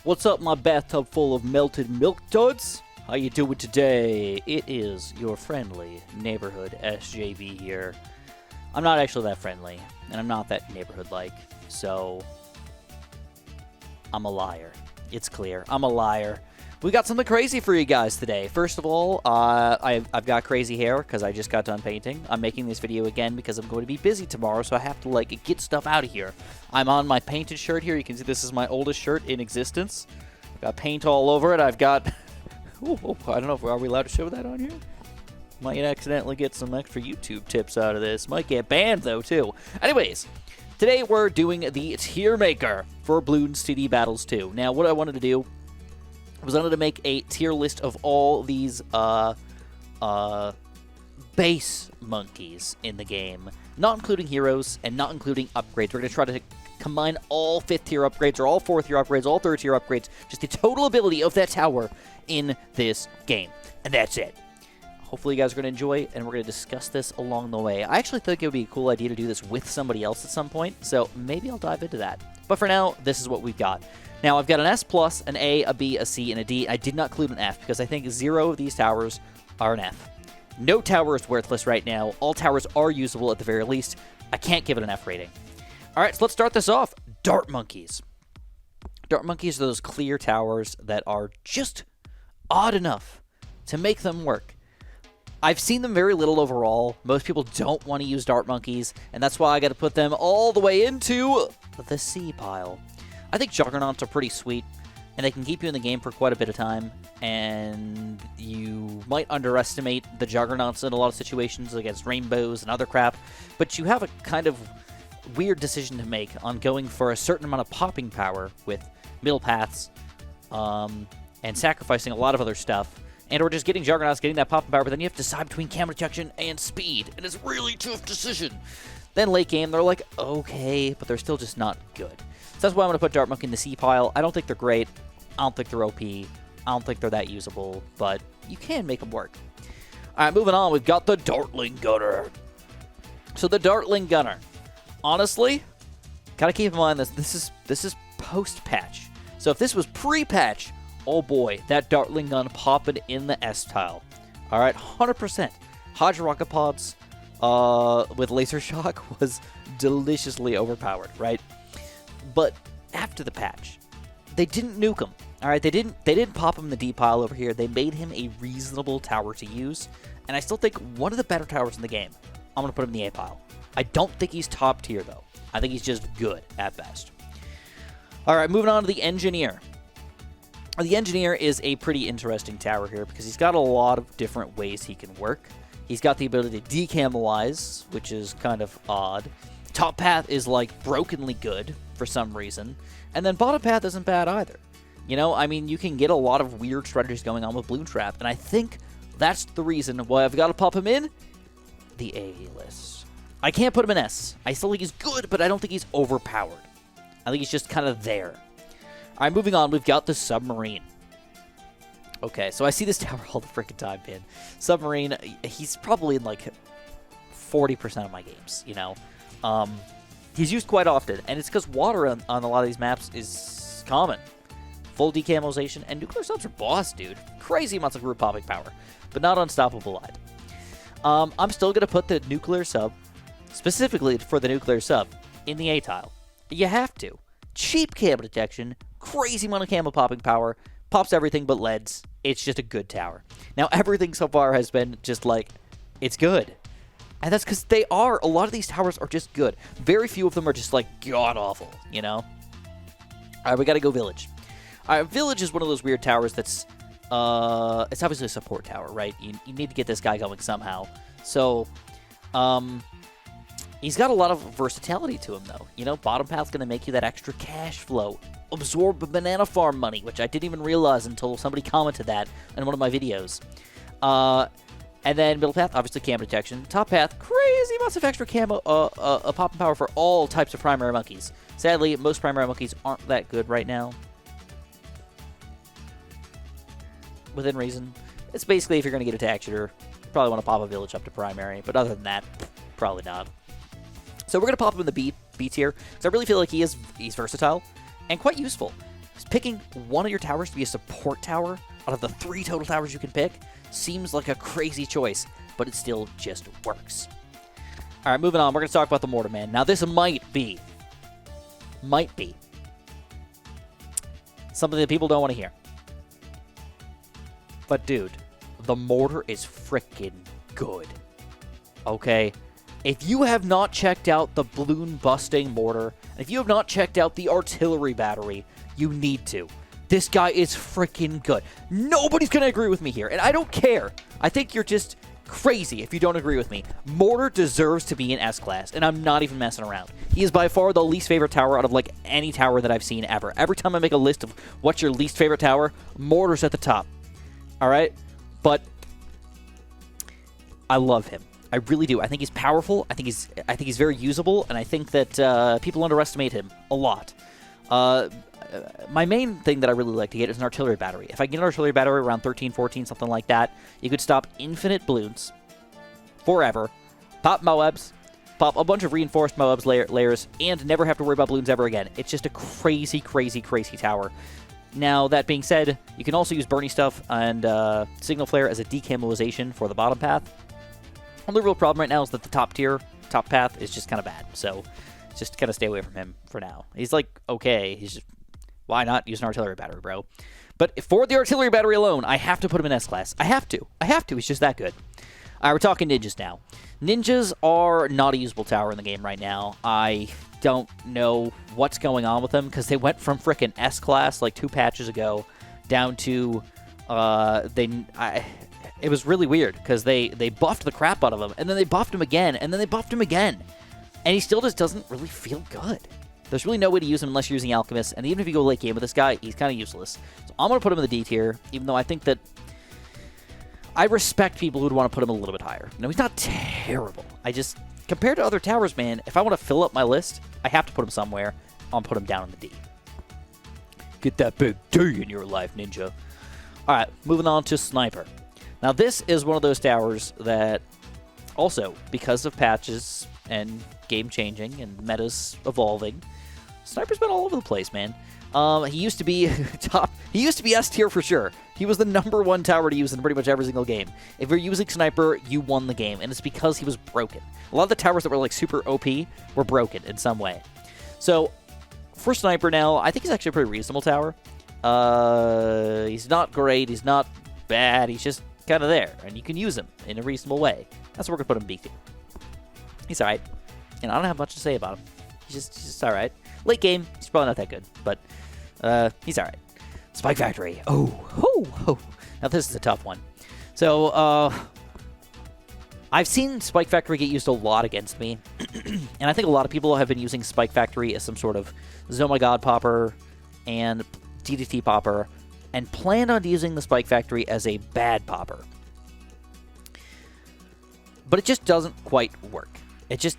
What's up, my bathtub full of melted milk duds? How you doing today? It is your friendly neighborhood SJV here. I'm not actually that friendly, and I'm not that neighborhood-like, so I'm a liar. It's clear. I'm a liar. We got something crazy for you guys today. First of all, I've got crazy hair because I just got done painting. I'm making this video again because I'm going to be busy tomorrow, so I have to, get stuff out of here. I'm on my painted shirt here. You can see this is my oldest shirt in existence. I've got paint all over it. I've got... I don't know if are we allowed to show that on here? Might accidentally get some extra YouTube tips out of this. Might get banned, though, too. Anyways, today we're doing the tier maker for Bloons TD Battles 2. Now, what I wanted to do was I wanted to make a tier list of all these base monkeys in the game, not including heroes and not including upgrades. We're going to try to combine all 5th tier upgrades or all 4th tier upgrades, all 3rd tier upgrades, just the total ability of that tower in this game. And that's it. Hopefully you guys are going to enjoy, and we're going to discuss this along the way. I actually think it would be a cool idea to do this with somebody else at some point, so maybe I'll dive into that. But for now, this is what we've got. Now, I've got an S+, an A, a B, a C, and a D. I did not include an F because I think 0 of these towers are an F. No tower is worthless right now. All towers are usable at the very least. I can't give it an F rating. All right, so let's start this off. Dart monkeys. Dart monkeys are those clear towers that are just odd enough to make them work. I've seen them very little overall. Most people don't want to use dart monkeys, and that's why I got to put them all the way into the C pile. I think Juggernauts are pretty sweet, and they can keep you in the game for quite a bit of time, and you might underestimate the Juggernauts in a lot of situations against rainbows and other crap, but you have a kind of weird decision to make on going for a certain amount of popping power with middle paths and sacrificing a lot of other stuff, and or just getting Juggernauts, getting that popping power, but then you have to decide between camera detection and speed, and it's a really tough decision. Then late game, they're like, okay, but they're still just not good. So that's why I'm going to put Dart Monkey in the C pile. I don't think they're great. I don't think they're OP. I don't think they're that usable, but you can make them work. All right, moving on, we've got the Dartling Gunner. So the Dartling Gunner, honestly, gotta keep in mind this is post-patch. So if this was pre-patch, oh boy, that Dartling Gun popping in the S tile. All right, 100%. Hydra Rocket Pods with Laser Shock was deliciously overpowered, right? But after the patch, they didn't nuke him. All right, they didn't pop him in the D pile over here. They made him a reasonable tower to use, and I still think one of the better towers in the game. I'm gonna put him in the A pile. I don't think he's top tier though. I think he's just good at best. All right, moving on to the Engineer. The Engineer is a pretty interesting tower here because he's got a lot of different ways he can work. He's got the ability to decamelize, which is kind of odd. Top path is brokenly good for some reason, and then bottom path isn't bad either. You know, I mean, you can get a lot of weird strategies going on with Bloon Trap, and I think that's the reason why I've got to pop him in the A list. I can't put him in S. I still think he's good, but I don't think he's overpowered. I think he's just kind of there. All right, moving on, we've got the Submarine. Okay, so I see this tower all the freaking time, man. Submarine, he's probably in 40% of my games, you know. He's used quite often, and it's because water on a lot of these maps is common. Full decamalization, and nuclear subs are boss, dude. Crazy amounts of group popping power, but not unstoppable either. I'm still going to put the nuclear sub, specifically for the nuclear sub, in the A tile. You have to. Cheap camo detection, crazy amount of camo popping power, pops everything but leads. It's just a good tower. Now, everything so far has been just it's good. And that's because they are. A lot of these towers are just good. Very few of them are just god-awful, you know? All right, we got to go Village. All right, Village is one of those weird towers that's, it's obviously a support tower, right? You need to get this guy going somehow. So, he's got a lot of versatility to him, though. You know, bottom path's going to make you that extra cash flow. Absorb banana farm money, which I didn't even realize until somebody commented that in one of my videos. And then middle path, obviously camo detection. Top path, crazy amounts of extra camo, popping power for all types of primary monkeys. Sadly, most primary monkeys aren't that good right now. Within reason. It's basically if you're going to get a tax shooter, you probably want to pop a village up to primary. But other than that, probably not. So we're going to pop him in the B tier, because I really feel like he's versatile and quite useful. Picking one of your towers to be a support tower out of the 3 total towers you can pick seems like a crazy choice, but it still just works. All right, moving on. We're going to talk about the Mortar, man. Now, this might be something that people don't want to hear. But, dude, the Mortar is freaking good. Okay? If you have not checked out the balloon-busting Mortar, and if you have not checked out the artillery battery, you need to. This guy is freaking good. Nobody's going to agree with me here, and I don't care. I think you're just crazy if you don't agree with me. Mortar deserves to be in S-Class, and I'm not even messing around. He is by far the least favorite tower out of, like, any tower that I've seen ever. Every time I make a list of what's your least favorite tower, Mortar's at the top. All right? But I love him. I really do. I think he's powerful. I think he's very usable, and I think that people underestimate him a lot. My main thing that I really like to get is an artillery battery. If I get an artillery battery around 13, 14, something like that, you could stop infinite balloons forever, pop Moabs, pop a bunch of reinforced Moabs layers, and never have to worry about balloons ever again. It's just a crazy, crazy, crazy tower. Now, that being said, you can also use Burny Stuff and Signal Flare as a decamalization for the bottom path. Only real problem right now is that the top path is just kind of bad, so just kind of stay away from him for now. He's like, okay, he's just, why not use an artillery battery, bro? But for the artillery battery alone, I have to put him in S-Class. I have to. He's just that good. All right, we're talking ninjas now. Ninjas are not a usable tower in the game right now. I don't know what's going on with them, because they went from frickin' S-Class like 2 patches ago down to, it was really weird, because they buffed the crap out of him, and then they buffed him again, and then they buffed him again. And he still just doesn't really feel good. There's really no way to use him unless you're using Alchemist, and even if you go late game with this guy, he's kind of useless. So I'm going to put him in the D tier, even though I think that I respect people who would want to put him a little bit higher. No, he's not terrible. I just, compared to other towers, man, if I want to fill up my list, I have to put him somewhere. I'll put him down in the D. Get that big D in your life, ninja. All right, moving on to Sniper. Now, this is one of those towers that also, because of patches and game changing and metas evolving, Sniper's been all over the place, man. He used to be he used to be S tier for sure. He was the #1 tower to use in pretty much every single game. If you're using Sniper, you won the game, and it's because he was broken. A lot of the towers that were like super OP were broken in some way. So, for Sniper now, I think he's actually a pretty reasonable tower. He's not great, he's not bad, he's just kind of there, and you can use him in a reasonable way. That's where we're going to put him B tier. He's alright. And I don't have much to say about him. He's just alright. Late game, he's probably not that good, but he's alright. Spike Factory. Oh. Now this is a tough one. So, I've seen Spike Factory get used a lot against me, and I think a lot of people have been using Spike Factory as some sort of Oh My God popper and DDT popper, and planned on using the Spike Factory as a bad popper. But it just doesn't quite work. It just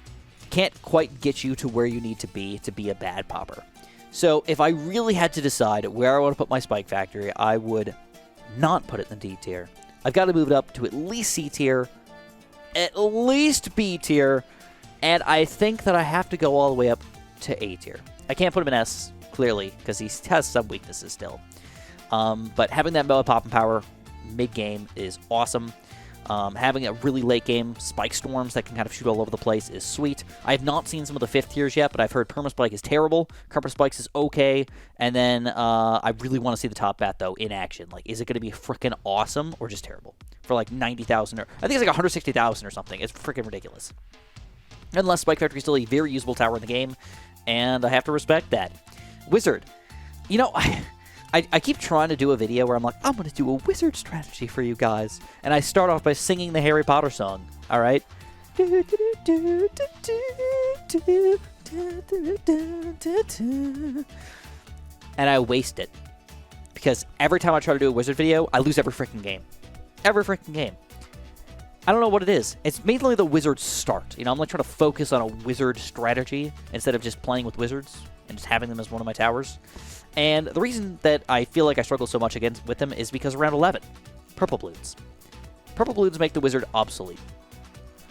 can't quite get you to where you need to be a bad popper. So if I really had to decide where I want to put my Spike Factory, I would not put it in the D tier. I've got to move it up to at least C tier, at least B tier, and I think that I have to go all the way up to A tier. I can't put him in S, clearly, because he has some weaknesses still. But having that Moab Pop and Power mid-game is awesome. Having a really late-game Spike Storms that can kind of shoot all over the place is sweet. I have not seen some of the 5th tiers yet, but I've heard Perma-Spike is terrible, Carpet Spikes is okay, and then I really want to see the top bat, though, in action. Like, is it going to be freaking awesome or just terrible? For like 90,000 or... I think it's like 160,000 or something. It's freaking ridiculous. Nonetheless, Spike Factory is still a very usable tower in the game, and I have to respect that. Wizard. You know... I keep trying to do a video where I'm like, I'm going to do a wizard strategy for you guys. And I start off by singing the Harry Potter song, all right? And I waste it. Because every time I try to do a wizard video, I lose every freaking game. Every freaking game. I don't know what it is. It's mainly the wizard start. You know, I'm like trying to focus on a wizard strategy instead of just playing with wizards and just having them as one of my towers. And the reason that I feel like I struggle so much with them is because around 11, Purple Bloons. Purple Bloons make the wizard obsolete.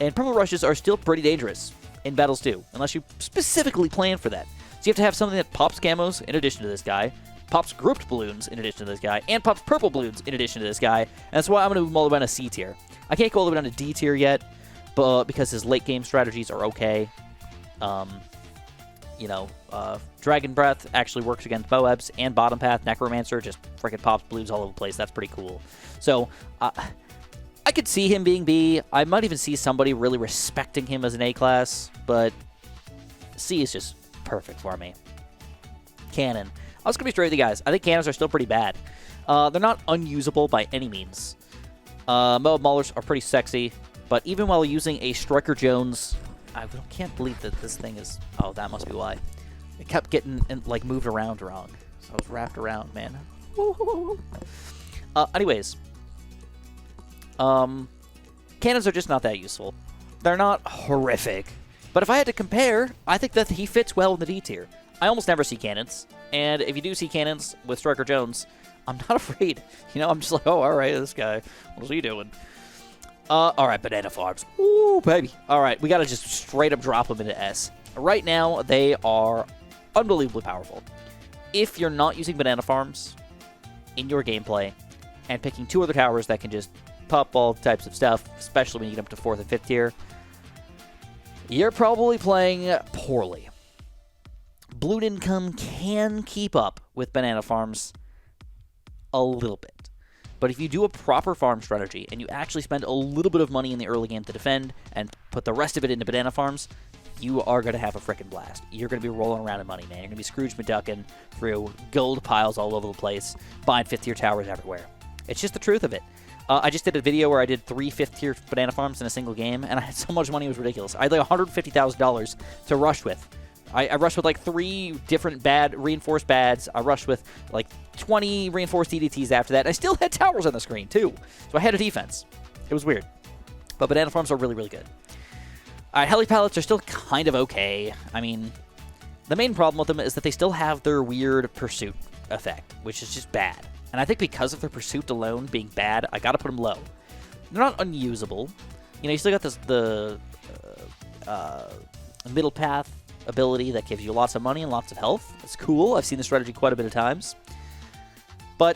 And Purple Rushes are still pretty dangerous in battles too, unless you specifically plan for that. So you have to have something that pops camos in addition to this guy, pops grouped balloons in addition to this guy, and pops purple balloons in addition to this guy. And that's why I'm going to move him all the way down to C tier. I can't go all the way down to D tier yet, but because his late game strategies are okay. Dragon Breath actually works against Moebs, and Bottom Path Necromancer just freaking pops balloons all over the place. That's pretty cool. So, I could see him being B. I might even see somebody really respecting him as an A class, but C is just perfect for me. Cannon. I was going to be straight with you guys. I think cannons are still pretty bad. They're not unusable by any means. Moab Maulers are pretty sexy, but even while using a Striker Jones, I can't believe that this thing is... Oh, that must be why. It kept getting moved around wrong. So I was wrapped around, man. Anyways. Cannons are just not that useful. They're not horrific. But if I had to compare, I think that he fits well in the D tier. I almost never see cannons. And if you do see cannons with Striker Jones, I'm not afraid. I'm just like, oh, all right, this guy. What's he doing? All right, Banana Farms. Ooh, baby. All right, we got to just straight up drop them into S. Right now, they are unbelievably powerful. If you're not using Banana Farms in your gameplay and picking 2 other towers that can just pop all types of stuff, especially when you get up to 4th and 5th tier, you're probably playing poorly. Balloon income can keep up with Banana Farms a little bit. But if you do a proper farm strategy and you actually spend a little bit of money in the early game to defend and put the rest of it into Banana Farms, you are going to have a freaking blast. You're going to be rolling around in money, man. You're going to be Scrooge McDuckin through gold piles all over the place, buying 5th tier towers everywhere. It's just the truth of it. I just did a video where I did 3 5th tier Banana Farms in a single game, and I had so much money it was ridiculous. I had like $150,000 to rush with. I rushed with like 3 different reinforced bads. I rushed with like 20 reinforced DDTs after that. And I still had towers on the screen too. So I had a defense. It was weird. But Banana Farms are really, really good. Heli Pallets are still kind of okay. I mean, the main problem with them is that they still have their weird pursuit effect, which is just bad. And I think because of their pursuit alone being bad, I gotta put them low. They're not unusable. You still got the middle path ability that gives you lots of money and lots of health. It's cool. I've seen the strategy quite a bit of times. But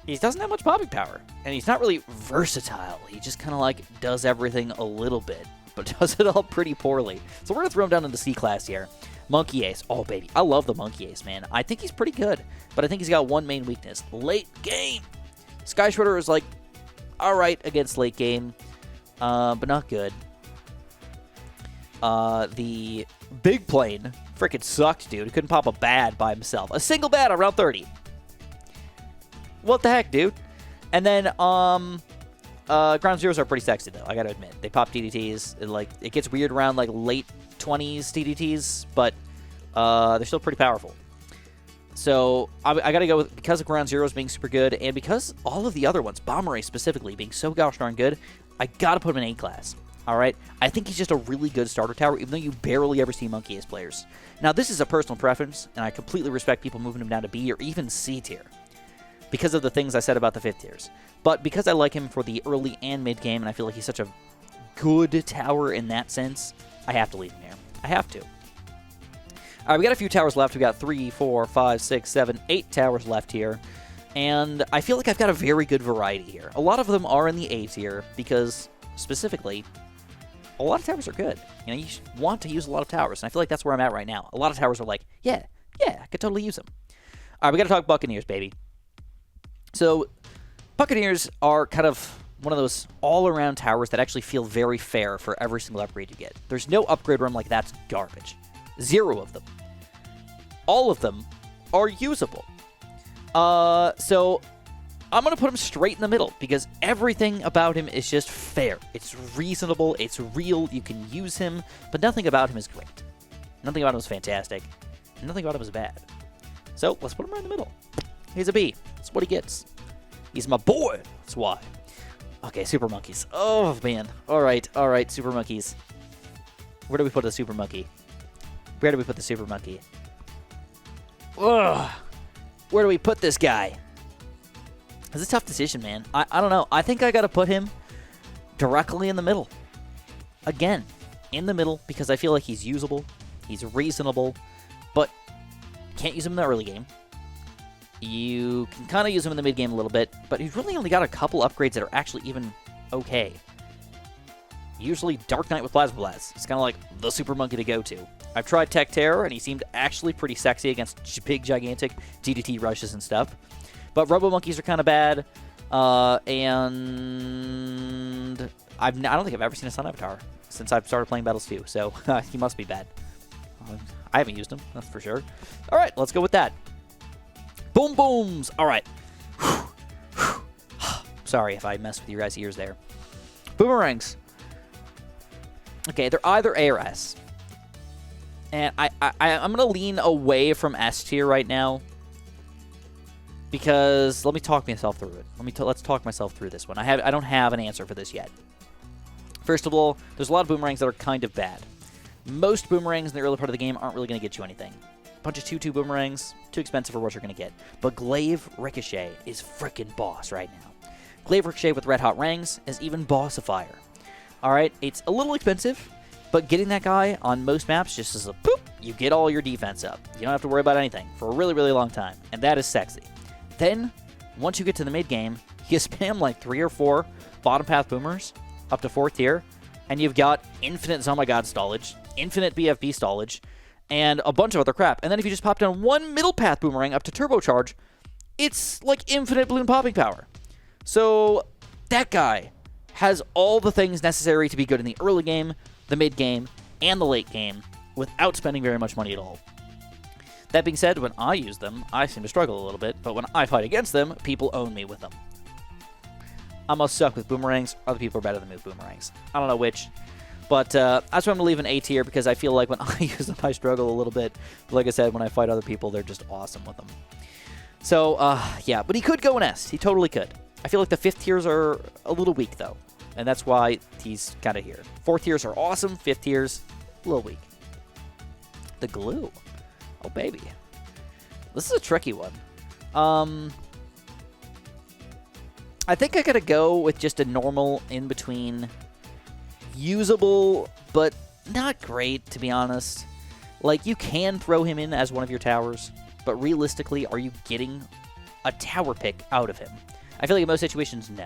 he doesn't have much popping power. And he's not really versatile. He just kind of does everything a little bit, but does it all pretty poorly. So we're going to throw him down into C class here. Monkey Ace. Oh, baby. I love the Monkey Ace, man. I think he's pretty good, but I think he's got one main weakness. Late game. Sky Shredder is all right against late game, but not good. The Big Plane freaking sucked, dude. He couldn't pop a bad by himself. A single bad on round 30. What the heck, dude? And then, Ground Zeros are pretty sexy, though, I gotta admit. They pop DDTs. It gets weird around, late 20s DDTs, but, they're still pretty powerful. So, I gotta go with, because of Ground Zeros being super good, and because all of the other ones, Boomerang specifically, being so gosh darn good, I gotta put him in A class. All right? I think he's just a really good starter tower, even though you barely ever see Monkey Ace players. Now, this is a personal preference, and I completely respect people moving him down to B or even C tier because of the things I said about the 5th tiers. But because I like him for the early and mid game, and I feel like he's such a good tower in that sense, I have to leave him here. I have to. All right, we got a few towers left. We got 3, 4, 5, 6, 7, 8 towers left here. And I feel like I've got a very good variety here. A lot of them are in the A tier because, specifically, a lot of towers are good. You want to use a lot of towers, and I feel like that's where I'm at right now. A lot of towers are yeah, I could totally use them. All right, we got to talk Buccaneers, baby. So, Buccaneers are kind of one of those all-around towers that actually feel very fair for every single upgrade you get. There's no upgrade where I'm like, that's garbage. 0 of them. All of them are usable. So, I'm going to put him straight in the middle because everything about him is just fair. It's reasonable. It's real. You can use him, but nothing about him is great. Nothing about him is fantastic. And nothing about him is bad. So let's put him right in the middle. He's a B. That's what he gets. He's my boy. That's why. Okay, Super Monkeys. Oh, man. All right, Super Monkeys. Where do we put the Super Monkey? Where do we put the Super Monkey? Ugh. Where do we put this guy? It's a tough decision, man. I don't know. I think I got to put him directly in the middle. Again, in the middle because I feel like he's usable. He's reasonable. But can't use him in the early game. You can kind of use him in the mid game a little bit, but he's really only got a couple upgrades that are actually even okay. Usually Dark Knight with Plasma Blast. It's kind of like the super monkey to go to. I've tried Tech Terror, and he seemed actually pretty sexy against big, gigantic DDT rushes and stuff. But Robo Monkeys are kind of bad, and I don't think I've ever seen a Sun Avatar since I've started playing Battles 2, so he must be bad. I haven't used him, that's for sure. All right, let's go with that. Boom Booms! All right. Sorry if I messed with your guys' ears there. Boomerangs. Okay, they're either A or S. And I'm going to lean away from S tier right now. Because let me talk myself through it. Let's talk myself through this one. I don't have an answer for this yet. First of all, there's a lot of Boomerangs that are kind of bad. Most Boomerangs in the early part of the game aren't really going to get you anything. A bunch of 2/2 Boomerangs, too expensive for what you're going to get. But Glaive Ricochet is frickin' boss right now. Glaive Ricochet with Red Hot Rings is even bossifier. Alright, it's a little expensive, but getting that guy on most maps just as a poop, you get all your defense up. You don't have to worry about anything for a really, really long time, and that is sexy. Then, once you get to the mid game, you spam like 3 or 4 bottom path boomers up to 4th tier, and you've got infinite Zomagod stallage, infinite BFB stallage, and a bunch of other crap. And then if you just pop down 1 middle path boomerang up to turbocharge, it's like infinite balloon popping power. So that guy has all the things necessary to be good in the early game, the mid game, and the late game without spending very much money at all. That being said, when I use them, I seem to struggle a little bit, but when I fight against them, people own me with them. I'm a suck with boomerangs. Other people are better than me with boomerangs. I don't know which, but that's why I'm going to leave an A tier, because I feel like when I use them, I struggle a little bit. But like I said, when I fight other people, they're just awesome with them. So, yeah, but he could go an S. He totally could. I feel like the 5th tiers are a little weak, though, and that's why he's kind of here. 4th tiers are awesome. 5th tiers, a little weak. The glue. Oh, baby. This is a tricky one. I think I gotta go with just a normal in-between. Usable, but not great, to be honest. Like, you can throw him in as one of your towers, but realistically, are you getting a tower pick out of him? I feel like in most situations, no.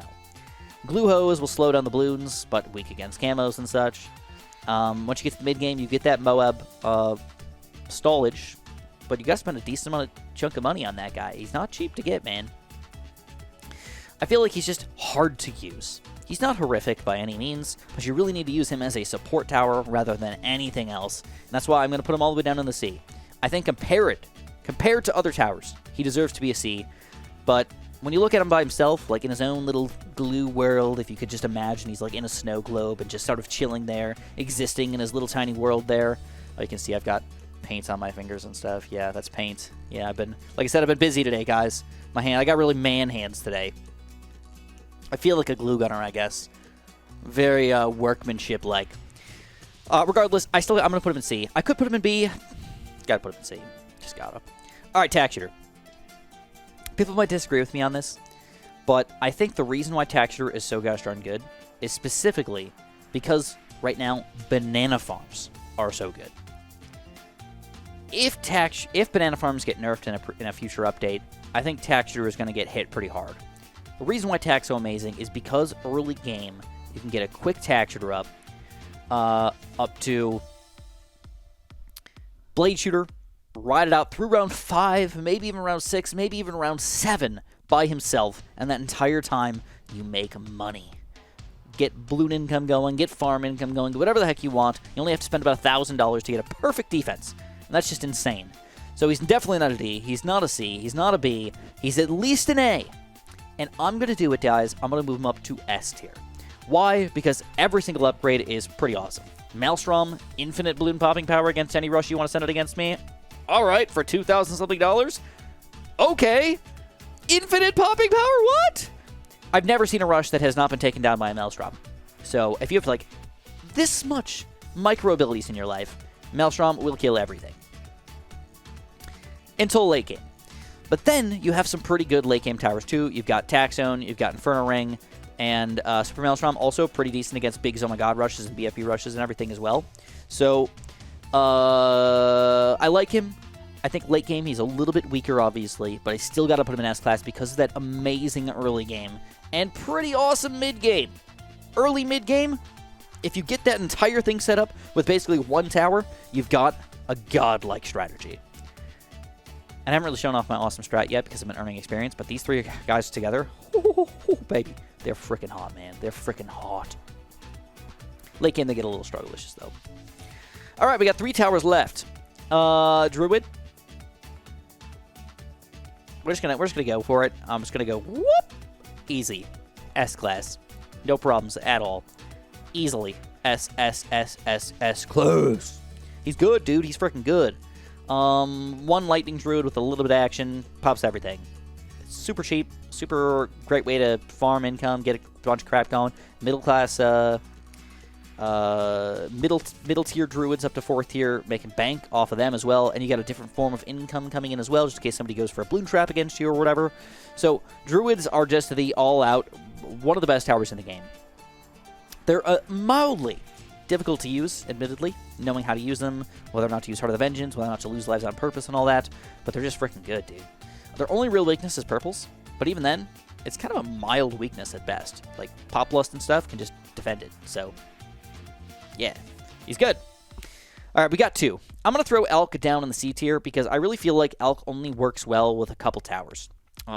Glue Hose will slow down the balloons, but weak against camos and such. Once you get to the mid-game, you get that Moab stallage, but you gotta spend a decent chunk of money on that guy. He's not cheap to get, man. I feel like he's just hard to use. He's not horrific by any means, but you really need to use him as a support tower rather than anything else, and that's why I'm going to put him all the way down in the C. I think compared to other towers, he deserves to be a C, but when you look at him by himself, like in his own little glue world, if you could just imagine he's like in a snow globe and just sort of chilling there, existing in his little tiny world there. Oh, you can see I've got paint on my fingers and stuff. Yeah, that's paint. Yeah, like I said, I've been busy today, guys. I got really man hands today. I feel like a glue gunner, I guess. Very workmanship-like. Regardless, I'm going to put him in C. I could put him in B. Gotta put him in C. Just gotta. All right, Tack Shooter. People might disagree with me on this, but I think the reason why Tack Shooter is so gosh darn good is specifically because right now, banana farms are so good. If banana farms get nerfed in a future update, I think Tack Shooter is going to get hit pretty hard. The reason why Tack's so amazing is because early game, you can get a quick Tack Shooter up to Blade Shooter, ride it out through round 5, maybe even round 6, maybe even round 7 by himself, and that entire time, you make money. Get balloon income going, get farm income going, whatever the heck you want. You only have to spend about $1,000 to get a perfect defense, and that's just insane. So he's definitely not a D, he's not a C, he's not a B, he's at least an A. And I'm going to do it, guys. I'm going to move him up to S tier. Why? Because every single upgrade is pretty awesome. Maelstrom, infinite balloon popping power against any rush you want to send it against me. All right, for $2,000-something. Okay. Infinite popping power? What? I've never seen a rush that has not been taken down by a Maelstrom. So if you have, like, this much micro abilities in your life, Maelstrom will kill everything. Until late game. But then you have some pretty good late game towers too. You've got Tax Zone, you've got Inferno Ring, and Super Maelstrom also pretty decent against big Zomagod rushes and BFB rushes and everything as well. So I like him. I think late game he's a little bit weaker, obviously, but I still got to put him in S-Class because of that amazing early game and pretty awesome mid-game. Early mid-game, if you get that entire thing set up with basically one tower, you've got a godlike strategy. And I haven't really shown off my awesome strat yet because I've been earning experience, but these three guys together, baby, they're freaking hot, man. They're freaking hot. Late game, they get a little strugglicious, though. All right, we got 3 towers left. Druid. We're just gonna go for it. I'm just gonna go whoop, easy, S-Class, no problems at all, easily, S close. He's good, dude. He's freaking good. One lightning druid with a little bit of action pops everything. It's super cheap, super great way to farm income, get a bunch of crap going. Middle class, middle tier druids up to 4th tier, making bank off of them as well, and you got a different form of income coming in as well, just in case somebody goes for a bloon trap against you or whatever. So druids are just the all-out one of the best towers in the game. They're mildly difficult to use, admittedly, knowing how to use them, whether or not to use Heart of the Vengeance, whether or not to lose lives on purpose and all that, but they're just freaking good, dude. Their only real weakness is purples, but even then, it's kind of a mild weakness at best. Like, Pop Lust and stuff can just defend it, so yeah, he's good. All right, we got 2. I'm going to throw Elk down in the C tier because I really feel like Elk only works well with a couple towers.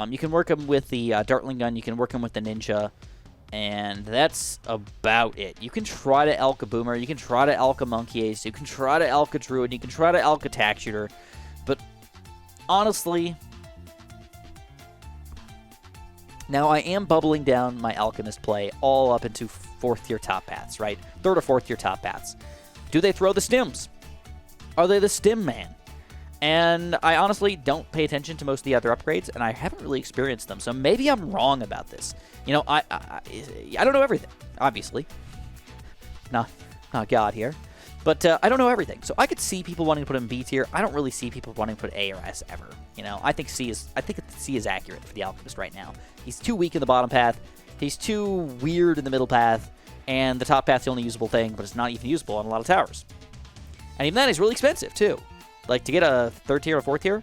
You can work him with the Dartling Gun, you can work him with the Ninja, and that's about it. You can try to Elk a Boomer, you can try to Elk a Monkey Ace, you can try to Elk a Druid, you can try to Elk a Tack Shooter, but honestly, now I am bubbling down my Alchemist play all up into 4th tier top paths, right? 3rd or 4th tier top paths. Do they throw the stims? Are they the stim man? And I honestly don't pay attention to most of the other upgrades, and I haven't really experienced them, so maybe I'm wrong about this. You know, I don't know everything, obviously. Not God here. But I don't know everything, so I could see people wanting to put him in B tier. I don't really see people wanting to put A or S ever. You know, I think C is accurate for the Alchemist right now. He's too weak in the bottom path. He's too weird in the middle path, and the top path's the only usable thing, but it's not even usable on a lot of towers. And even then, he's really expensive too. Like, to get a 3rd tier or 4th tier,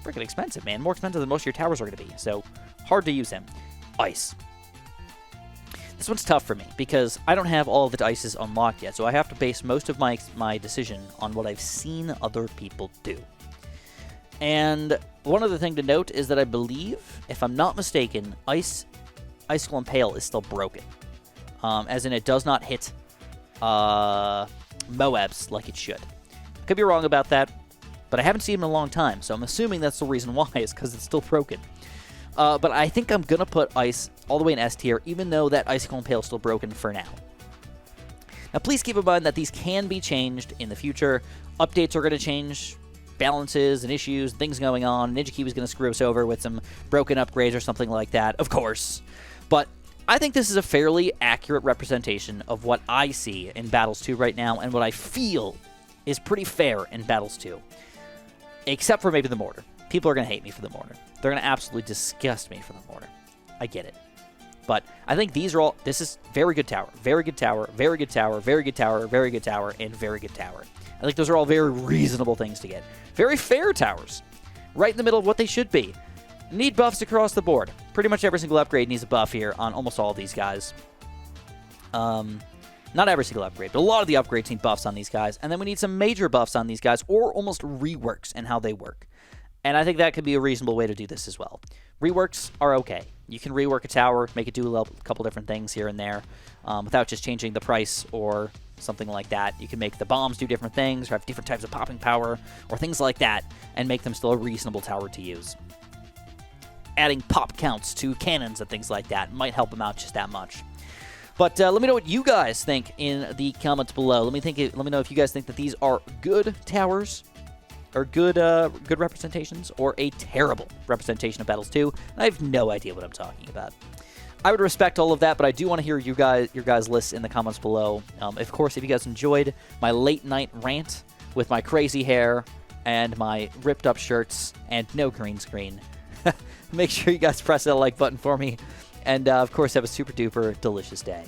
freaking expensive, man. More expensive than most of your towers are going to be, so hard to use him. Ice. This one's tough for me because I don't have all of the ices unlocked yet, so I have to base most of my decision on what I've seen other people do. And one other thing to note is that I believe, if I'm not mistaken, Icicle Impale is still broken. As in, it does not hit Moabs like it should. Could be wrong about that, but I haven't seen him in a long time, so I'm assuming that's the reason why, is because it's still broken. But I think I'm going to put Ice all the way in S tier, even though that Icicle Impale is still broken for now. Now, please keep in mind that these can be changed in the future. Updates are going to change balances and issues, things going on. Ninja Key was going to screw us over with some broken upgrades or something like that, of course. But I think this is a fairly accurate representation of what I see in Battles 2 right now, and what I feel is pretty fair in Battles 2. Except for maybe the Mortar. People are going to hate me for the Mortar. They're going to absolutely disgust me for the Mortar. I get it. But I think these are all... This is very good tower, very good tower, very good tower, very good tower, very good tower, and very good tower. I think those are all very reasonable things to get. Very fair towers. Right in the middle of what they should be. Need buffs across the board. Pretty much every single upgrade needs a buff here on almost all of these guys. Not every single upgrade, but a lot of the upgrades need buffs on these guys. And then we need some major buffs on these guys, or almost reworks in how they work. And I think that could be a reasonable way to do this as well. Reworks are okay. You can rework a tower, make it do a couple different things here and there, without just changing the price or something like that. You can make the bombs do different things, or have different types of popping power, or things like that, and make them still a reasonable tower to use. Adding pop counts to cannons and things like that might help them out just that much. But let me know what you guys think in the comments below. Let me know if you guys think that these are good towers, or good representations, or a terrible representation of Battles 2. I have no idea what I'm talking about. I would respect all of that, but I do want to hear your guys' lists in the comments below. Of course, if you guys enjoyed my late night rant with my crazy hair and my ripped up shirts and no green screen, make sure you guys press that like button for me. And of course, have a super duper delicious day.